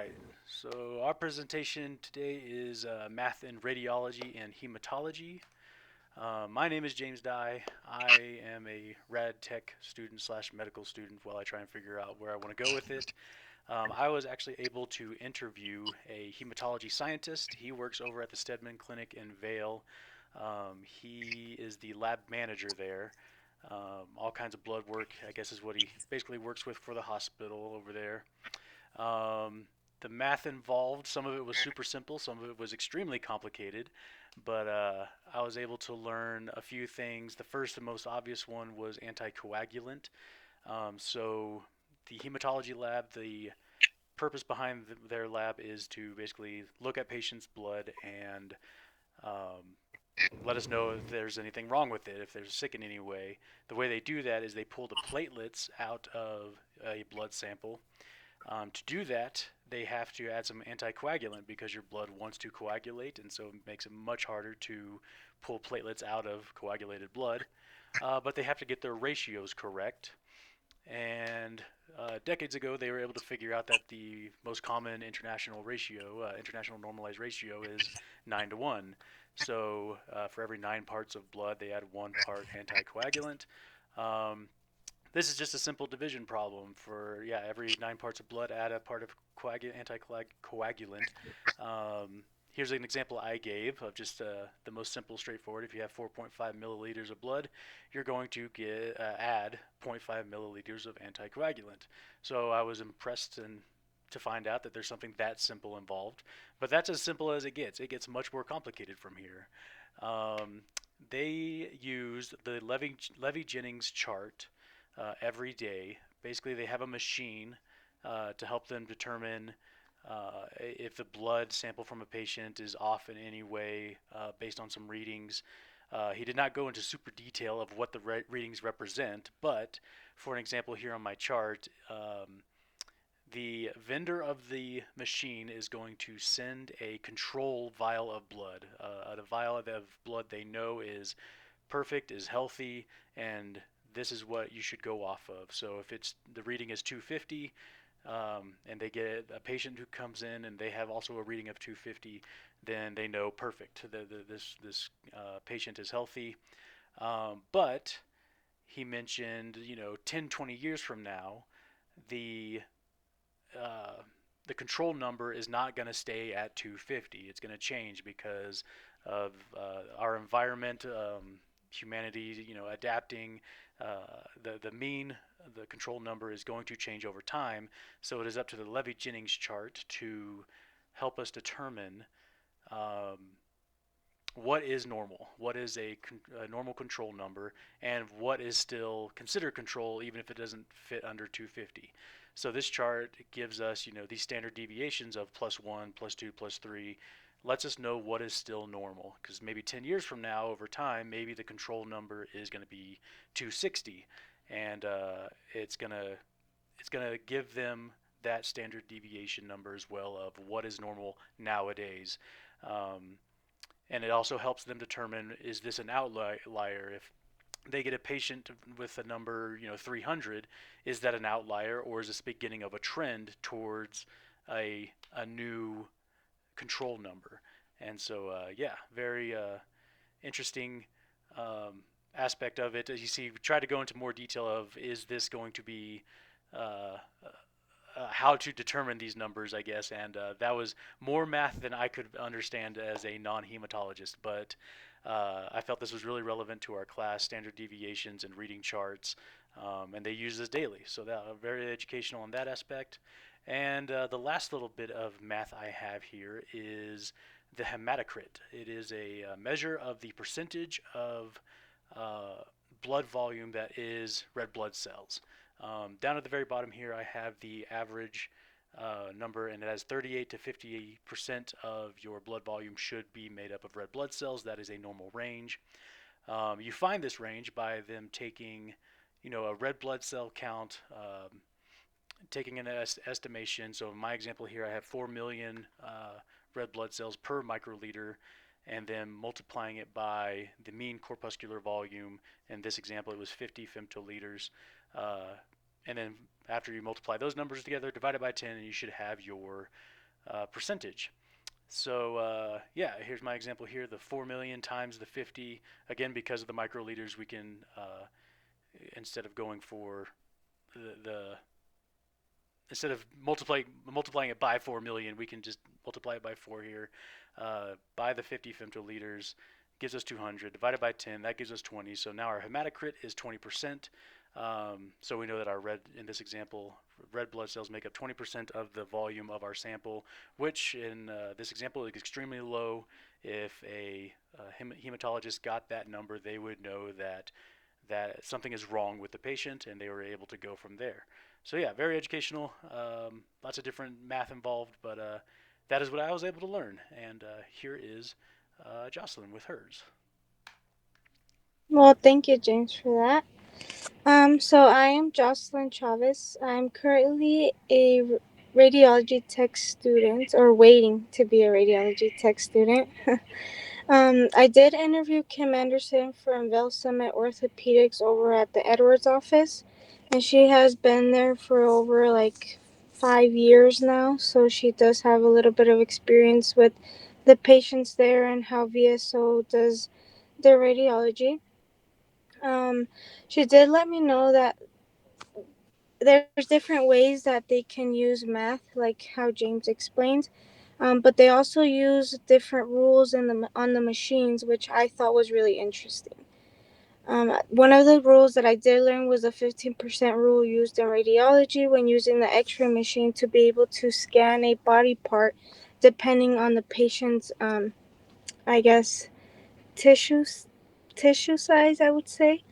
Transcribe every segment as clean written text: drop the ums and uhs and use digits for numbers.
right, so our presentation today is math in radiology and hematology. My name is James Dye. I am a rad tech student slash medical student while I try and figure out where I want to go with it. I was actually able to interview a hematology scientist. He works over at the Stedman Clinic in Vail. He is the lab manager there. All kinds of blood work, I guess, is what he basically works with for the hospital over there. Um, the math involved, some of it was super simple, some of it was extremely complicated, but I was able to learn a few things. The first and most obvious one was anticoagulant. So the hematology lab, the purpose behind their lab is to basically look at patients' blood and um, let us know if there's anything wrong with it, if they're sick in any way. The way they do that is they pull the platelets out of a blood sample. To do that, they have to add some anticoagulant because your blood wants to coagulate, and so it makes it much harder to pull platelets out of coagulated blood. But they have to get their ratios correct. And decades ago, they were able to figure out that the most common international ratio, international normalized ratio, is 9 to 1. So for every 9 parts of blood, they add 1 part anticoagulant. Um, this is just a simple division problem for, yeah, every 9 parts of blood, add a part of anticoagulant. Here's an example I gave of just the most simple, straightforward. If you have 4.5 milliliters of blood, you're going to add zero point 0.5 milliliters of anticoagulant. So I was impressed to find out that there's something that simple involved. But that's as simple as it gets. It gets much more complicated from here. Um, they used the Levy-Jennings chart every day. Basically, they have a machine to help them determine if the blood sample from a patient is off in any way based on some readings. He did not go into super detail of what the readings represent, but for an example here on my chart, the vendor of the machine is going to send a control vial of blood, a vial of blood they know is perfect, is healthy, and this is what you should go off of. So if it's the reading is 250, and they get a patient who comes in and they have also a reading of 250, then they know perfect. This patient is healthy. But he mentioned, 10, 20 years from now, the uh, the control number is not going to stay at 250. It's going to change because of our environment, humanity, adapting. The mean, the control number is going to change over time. So it is up to the Levy-Jennings chart to help us determine um, what is normal, what is a normal control number, and what is still considered control even if it doesn't fit under 250. So this chart gives us, these standard deviations of +1, +2, +3, lets us know what is still normal. Because maybe 10 years from now, over time, maybe the control number is going to be 260, and it's gonna give them that standard deviation number as well of what is normal nowadays. Um, and it also helps them determine, is this an outlier? If they get a patient with a number 300, is that an outlier, or is this the beginning of a trend towards a new control number? And so yeah, very interesting aspect of it. As you see, we try to go into more detail of, is this going to be uh, how to determine these numbers, I guess, and that was more math than I could understand as a non-hematologist, but I felt this was really relevant to our class, standard deviations and reading charts, and they use this daily, so that very educational in that aspect. And the last little bit of math I have here is the hematocrit. It is a measure of the percentage of uh, blood volume that is red blood cells. Down at the very bottom here, I have the average number, and it has 38 to 50% of your blood volume should be made up of red blood cells. That is a normal range. You find this range by them taking, a red blood cell count, taking an estimation. So in my example here, I have 4 million red blood cells per microliter, and then multiplying it by the mean corpuscular volume. In this example, it was 50 femtoliters. Uh, and then after you multiply those numbers together, divide it by 10, and you should have your percentage. So yeah, here's my example here: the 4 million times the 50. Again, because of the microliters, we can instead of going for the instead of multiplying it by 4 million, we can just multiply it by 4 here. By the 50 femtoliters gives us 200. Divided by 10, that gives us 20. So now our hematocrit is 20%. So we know that our red, in this example, red blood cells make up 20% of the volume of our sample, which in this example is extremely low. If a hematologist got that number, they would know that something is wrong with the patient, and they were able to go from there. So yeah, very educational. Lots of different math involved, but that is what I was able to learn. And here is Jocelyn with hers. Well, thank you, James, for that. So I am Jocelyn Chavez. I'm currently a radiology tech student, or waiting to be a radiology tech student. I did interview Kim Anderson from Vail Summit Orthopedics over at the Edwards office, and she has been there for over like 5 years now. So she does have a little bit of experience with the patients there and how VSO does their radiology. Um, she did let me know that there's different ways that they can use math, like how James explained. But they also use different rules on the machines, which I thought was really interesting. One of the rules that I did learn was a 15% rule used in radiology when using the X-ray machine to be able to scan a body part, depending on the patient's, I guess, tissue tissue size. I would say.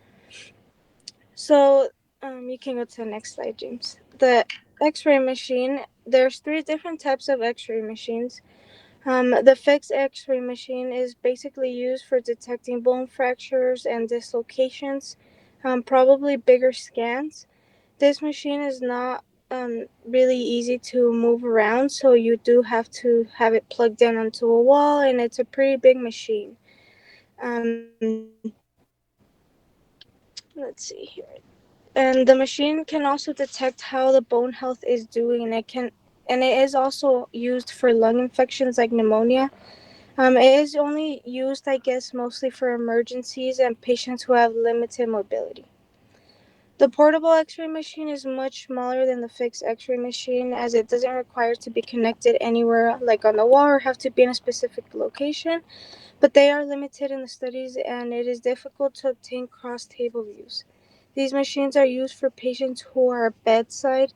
So you can go to the next slide, James. The X-ray machine. There's three different types of X-ray machines. The fixed X-ray machine is basically used for detecting bone fractures and dislocations, probably bigger scans. This machine is not really easy to move around, so you do have to have it plugged in onto a wall, and it's a pretty big machine. Um, let's see here. And the machine can also detect how the bone health is doing, and it is also used for lung infections like pneumonia. It is only used, I guess, mostly for emergencies and patients who have limited mobility. The portable X-ray machine is much smaller than the fixed X-ray machine, as it doesn't require to be connected anywhere like on the wall or have to be in a specific location, but they are limited in the studies and it is difficult to obtain cross-table views. These machines are used for patients who are bedside,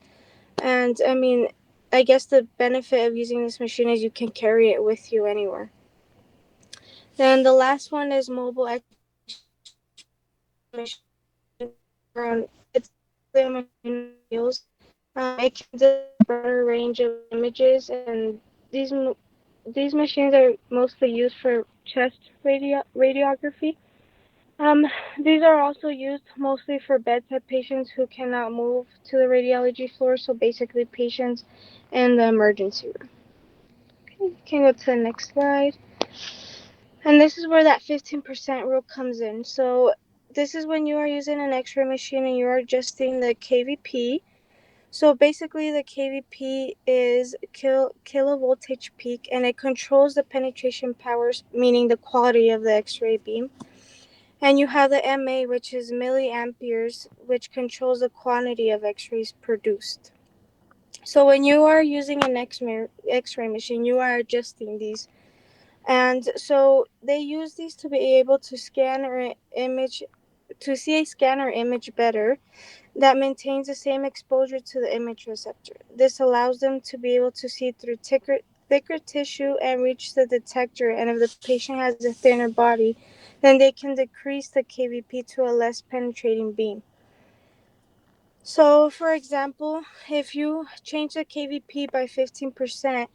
and I mean, I guess the benefit of using this machine is you can carry it with you anywhere. Then the last one is mobile X-ray machine. It's basically a machine on wheels. It can detect a broader range of images, and these machines are mostly used for chest radiography. Um, these are also used mostly for bedside patients who cannot move to the radiology floor, so basically patients in the emergency room. Okay, can go to the next slide. And this is where that 15% rule comes in. So this is when you are using an X-ray machine and you are adjusting the kVp. So basically, the kVp is kilovoltage peak, and it controls the penetration powers, meaning the quality of the X-ray beam. And you have the MA, which is milliamperes, which controls the quantity of X-rays produced. So when you are using an X-ray machine, you are adjusting these. And so they use these to be able to scan or image, to see a scan or image better that maintains the same exposure to the image receptor. This allows them to be able to see through thicker tissue and reach the detector. And if the patient has a thinner body, then they can decrease the kVp to a less penetrating beam. So, for example, if you change the kVp by 15%,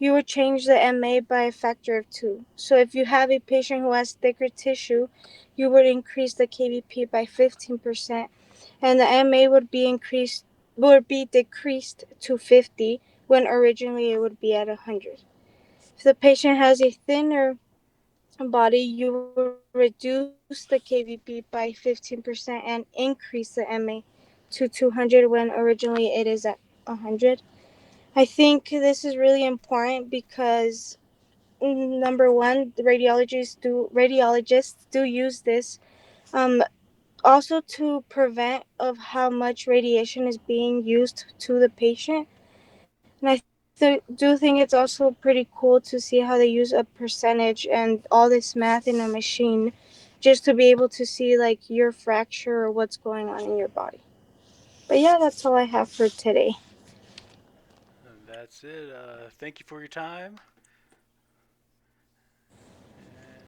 you would change the MA by a factor of 2. So if you have a patient who has thicker tissue, you would increase the kVp by 15%, and the MA would be decreased to 50 when originally it would be at 100. If the patient has a thinner body, you would reduce the kVp by 15% and increase the MA to 200 when originally it is at 100. I think this is really important because number one, the radiologists do use this um, also to prevent of how much radiation is being used to the patient. And do think it's also pretty cool to see how they use a percentage and all this math in a machine just to be able to see like your fracture or what's going on in your body. But yeah, that's all I have for today. And that's it. Thank you for your time.